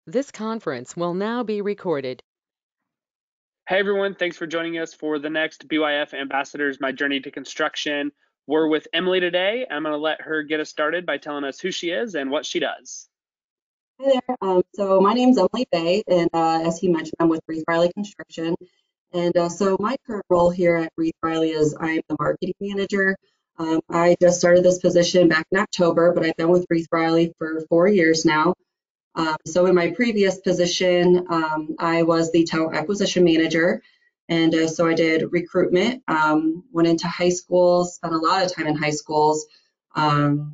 This conference will now be recorded. Hey everyone, thanks for joining us for the next BYF Ambassadors My Journey to Construction. We're with Emily today. I'm going to let her get us started by telling us who she is and what she does. Hi there. So my name's Emily Bay, and as he mentioned, I'm with Rieth-Riley Construction. And so my current role here at Rieth-Riley is I'm the marketing manager. I just started this position back in October, but I've been with Rieth-Riley for 4 years now. So in my previous position, I was the talent acquisition manager. And so I did recruitment, went into high schools, spent a lot of time in high schools,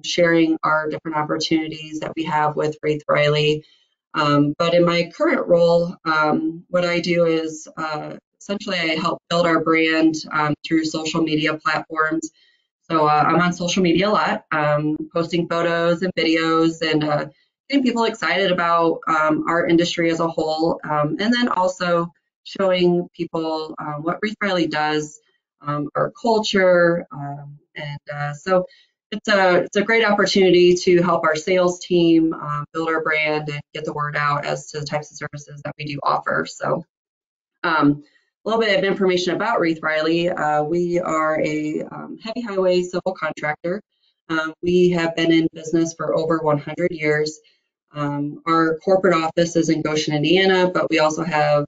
sharing our different opportunities that we have with Faith Riley. But in my current role, what I do is essentially I help build our brand through social media platforms. So I'm on social media a lot, posting photos and videos and getting people excited about our industry as a whole, and then also showing people what Reef Riley does, our culture, and so it's a great opportunity to help our sales team build our brand and get the word out as to the types of services that we do offer. So a little bit of information about Rieth-Riley. We are a heavy highway civil contractor. We have been in business for over 100 years. Our corporate office is in Goshen, Indiana, but we also have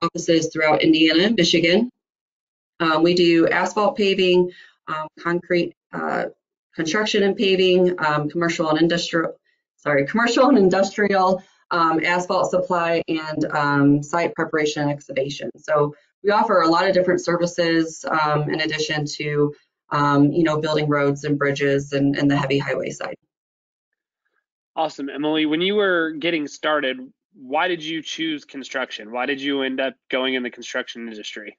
offices throughout Indiana and Michigan. We do asphalt paving, concrete construction and paving, commercial and industrial, asphalt supply, and site preparation and excavation. So we offer a lot of different services in addition to, building roads and bridges and the heavy highway side. Awesome. Emily, when you were getting started, why did you choose construction? Why did you end up going in the construction industry?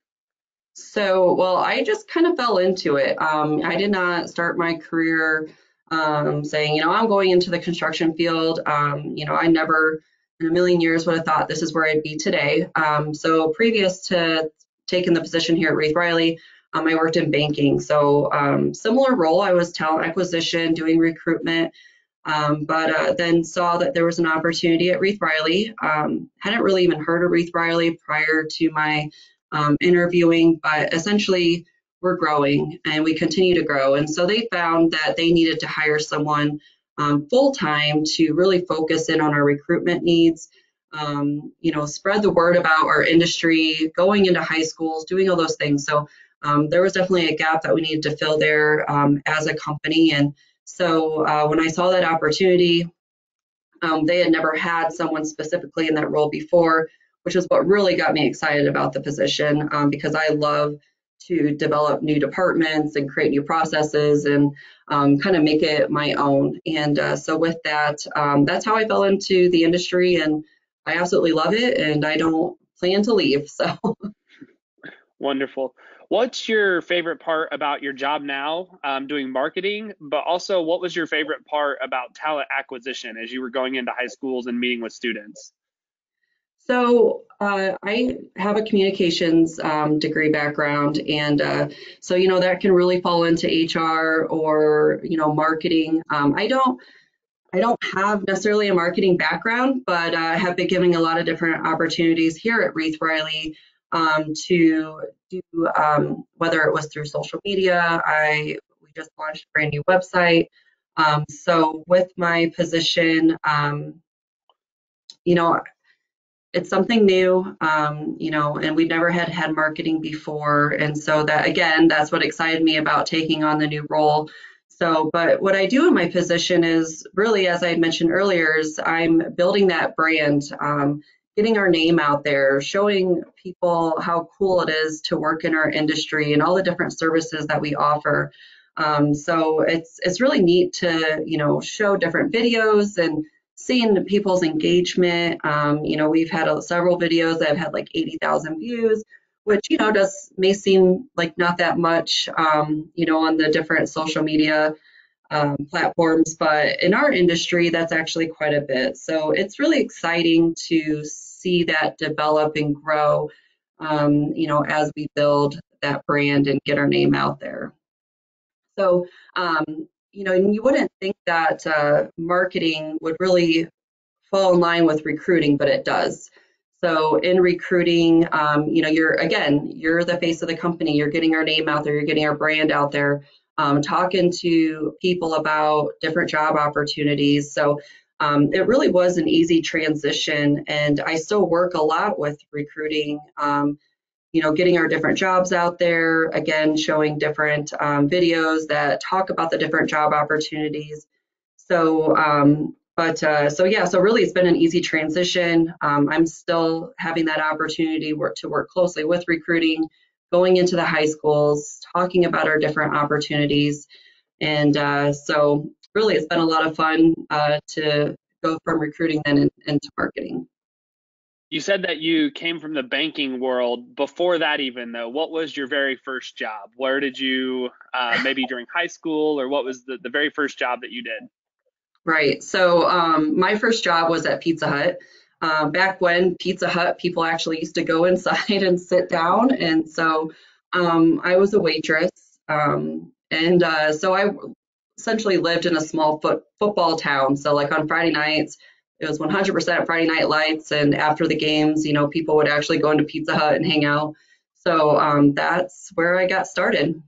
So, well, I just kind of fell into it. I did not start my career saying, I'm going into the construction field. I never in a million years would have thought this is where I'd be today. So previous to taking the position here at Rieth-Riley, I worked in banking. So similar role, I was talent acquisition, doing recruitment, but then saw that there was an opportunity at Rieth-Riley. Hadn't really even heard of Rieth-Riley prior to my interviewing, but essentially we're growing and we continue to grow. And so they found that they needed to hire someone full time to really focus in on our recruitment needs, spread the word about our industry, going into high schools, doing all those things. So there was definitely a gap that we needed to fill there as a company. And so when I saw that opportunity, they had never had someone specifically in that role before, which is what really got me excited about the position because I love to develop new departments and create new processes and kind of make it my own. And so with that, that's how I fell into the industry, and I absolutely love it, and I don't plan to leave. So. Wonderful. What's your favorite part about your job now, doing marketing, but also what was your favorite part about talent acquisition as you were going into high schools and meeting with students? So I have a communications degree background, and so that can really fall into HR or marketing. I don't have necessarily a marketing background, but I have been given a lot of different opportunities here at Rieth-Riley to do whether it was through social media. We just launched a brand new website. So with my position, you know, it's something new, and we've never had marketing before. And so that, again, that's what excited me about taking on the new role. So, but what I do in my position is really, as I mentioned earlier, is I'm building that brand, getting our name out there, showing people how cool it is to work in our industry and all the different services that we offer. So it's really neat to, show different videos and seeing people's engagement. We've had several videos that have had like 80,000 views, which, may seem like not that much, on the different social media platforms, but in our industry, that's actually quite a bit. So it's really exciting to see that develop and grow, as we build that brand and get our name out there. So, and you wouldn't think that marketing would really fall in line with recruiting, but it does. So in recruiting, you're the face of the company. You're getting our name out there. You're getting our brand out there, talking to people about different job opportunities. So it really was an easy transition, and I still work a lot with recruiting. Getting our different jobs out there, again, showing different videos that talk about the different job opportunities. So really it's been an easy transition. I'm still having that opportunity to work closely with recruiting, going into the high schools, talking about our different opportunities. And so really it's been a lot of fun to go from recruiting then into marketing. You said that you came from the banking world. Before that, even though, what was your very first job? Where did you, maybe during high school, or what was the very first job that you did? Right. So my first job was at Pizza Hut. Back when Pizza Hut, people actually used to go inside and sit down. And so I was a waitress. So I essentially lived in a small football town. So like on Friday nights, it was 100% Friday Night Lights. And after the games, people would actually go into Pizza Hut and hang out. So that's where I got started.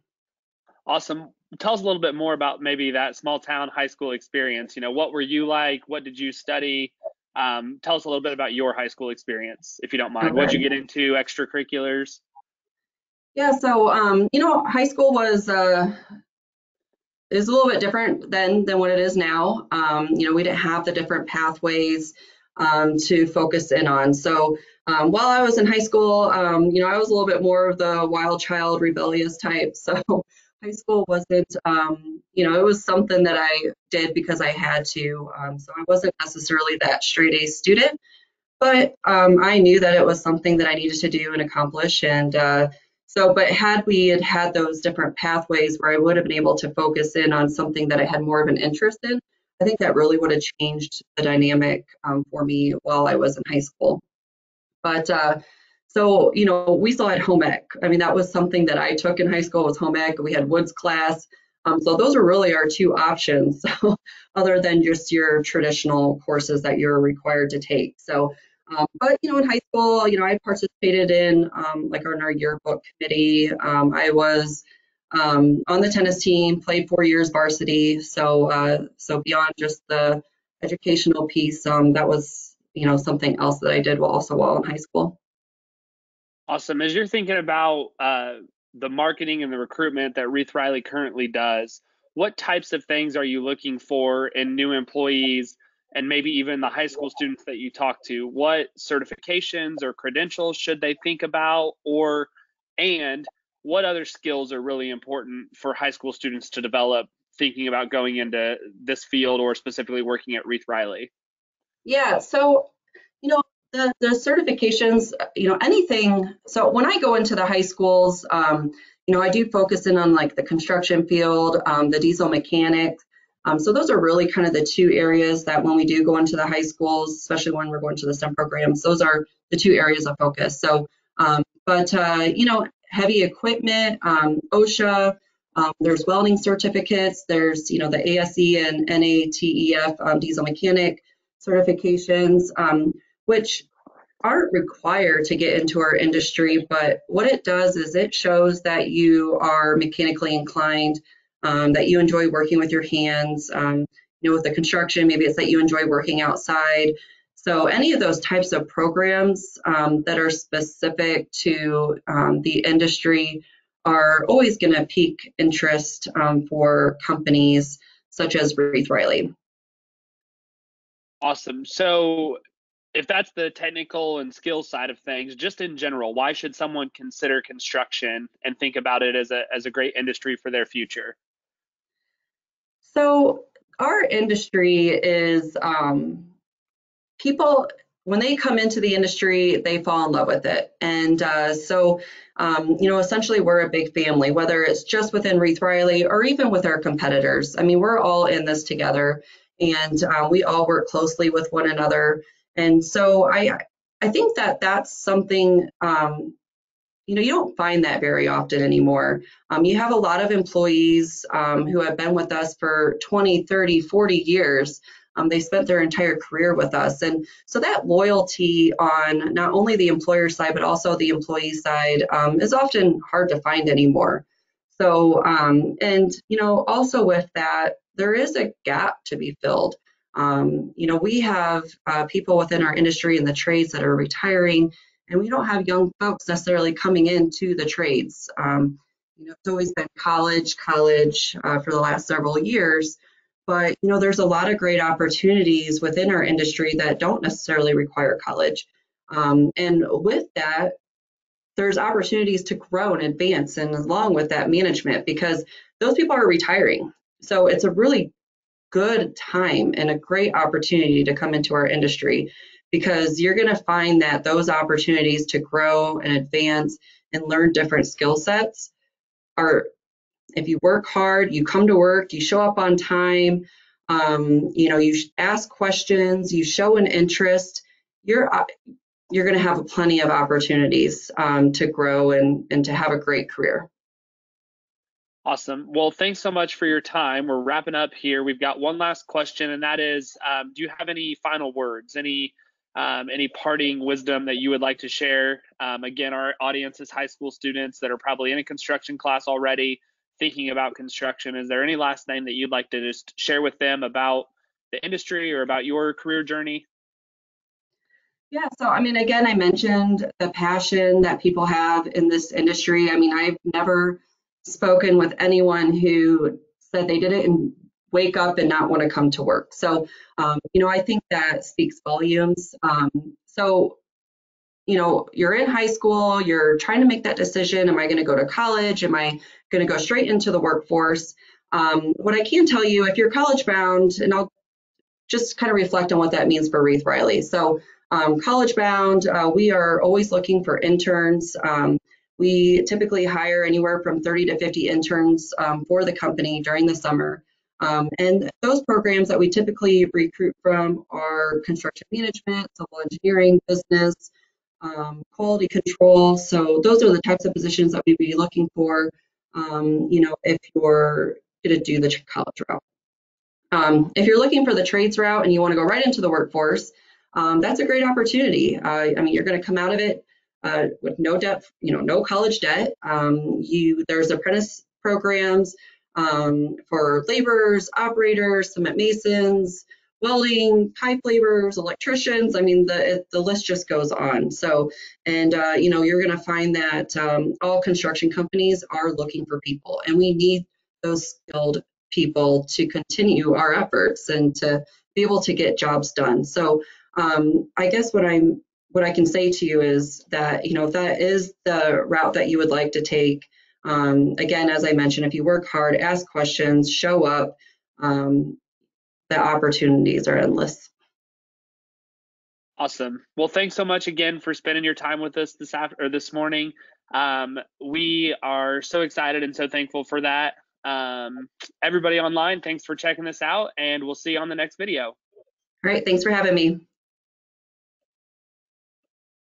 Awesome. Tell us a little bit more about maybe that small town high school experience. What were you like? What did you study? Tell us a little bit about your high school experience, if you don't mind. What did you Okay. get into, extracurriculars? Yeah, so high school was is a little bit different than what it is now. We didn't have the different pathways to focus in on. So while I was in high school, I was a little bit more of the wild child, rebellious type. So high school wasn't, it was something that I did because I had to. So I wasn't necessarily that straight A student. But I knew that it was something that I needed to do and accomplish. And but had we had those different pathways where I would have been able to focus in on something that I had more of an interest in, I think that really would have changed the dynamic for me while I was in high school. But we still had home ec. I mean, that was something that I took in high school was home ec. We had Woods class. So those are really our two options, other than just your traditional courses that you're required to take. So, but in high school, I participated in like on our yearbook committee. I was on the tennis team, played 4 years varsity. So beyond just the educational piece, that was something else that I did while in high school. Awesome. As you're thinking about the marketing and the recruitment that Rieth-Riley currently does, what types of things are you looking for in new employees and maybe even the high school students that you talk to? What certifications or credentials should they think about, and what other skills are really important for high school students to develop thinking about going into this field or specifically working at Rieth-Riley? Yeah, so the certifications, anything. So when I go into the high schools, I do focus in on like the construction field, the diesel mechanic. So those are really kind of the two areas that when we do go into the high schools, especially when we're going to the STEM programs, those are the two areas of focus. So, heavy equipment, OSHA. There's welding certificates. There's the ASE and NATEF diesel mechanic certifications, which aren't required to get into our industry, but what it does is it shows that you are mechanically inclined, that you enjoy working with your hands. With the construction, maybe it's that you enjoy working outside. So any of those types of programs that are specific to the industry are always going to pique interest for companies such as Rieth-Riley. Awesome. So if that's the technical and skill side of things, just in general, why should someone consider construction and think about it as a great industry for their future? So our industry is people, when they come into the industry, they fall in love with it. And essentially we're a big family, whether it's just within Rieth-Riley or even with our competitors. I mean, we're all in this together, and we all work closely with one another. And so I think that that's something, you don't find that very often anymore. You have a lot of employees who have been with us for 20, 30, 40 years. They spent their entire career with us. And so that loyalty on not only the employer side, but also the employee side is often hard to find anymore. So, and, also with that, there is a gap to be filled. We have people within our industry and the trades that are retiring, and we don't have young folks necessarily coming into the trades. It's always been college for the last several years, but there's a lot of great opportunities within our industry that don't necessarily require college. And with that, there's opportunities to grow and advance, and along with that management, because those people are retiring. So it's a really good time and a great opportunity to come into our industry, because you're going to find that those opportunities to grow and advance and learn different skill sets are, if you work hard, you come to work, you show up on time, you ask questions, you show an interest, you're going to have plenty of opportunities to grow and to have a great career. Awesome. Well, thanks so much for your time. We're wrapping up here. We've got one last question, and that is, do you have any final words, any parting wisdom that you would like to share? Again, our audience is high school students that are probably in a construction class already, thinking about construction. Is there any last thing that you'd like to just share with them about the industry or about your career journey? Yeah, so again, I mentioned the passion that people have in this industry. I've never spoken with anyone who said they didn't wake up and not want to come to work. So, I think that speaks volumes. So, you're in high school, you're trying to make that decision. Am I going to go to college? Am I going to go straight into the workforce? What I can tell you, if you're college bound, and I'll just kind of reflect on what that means for Rieth-Riley. So college bound, we are always looking for interns. We typically hire anywhere from 30 to 50 interns for the company during the summer. And those programs that we typically recruit from are construction management, civil engineering, business, quality control. So those are the types of positions that we'd be looking for, if you're going to do the college route. If you're looking for the trades route and you want to go right into the workforce, that's a great opportunity. You're going to come out of it with no debt, no college debt. There's apprentice programs for laborers, operators, cement masons, welding, pipe laborers, electricians. The list just goes on. So, and you're going to find that all construction companies are looking for people, and we need those skilled people to continue our efforts and to be able to get jobs done. So I guess what I can say to you is that, if that is the route that you would like to take, again, as I mentioned, if you work hard, ask questions, show up, the opportunities are endless. Awesome. Well, thanks so much again for spending your time with us this morning. We are so excited and so thankful for that. Everybody online, thanks for checking this out, and we'll see you on the next video. All right, thanks for having me.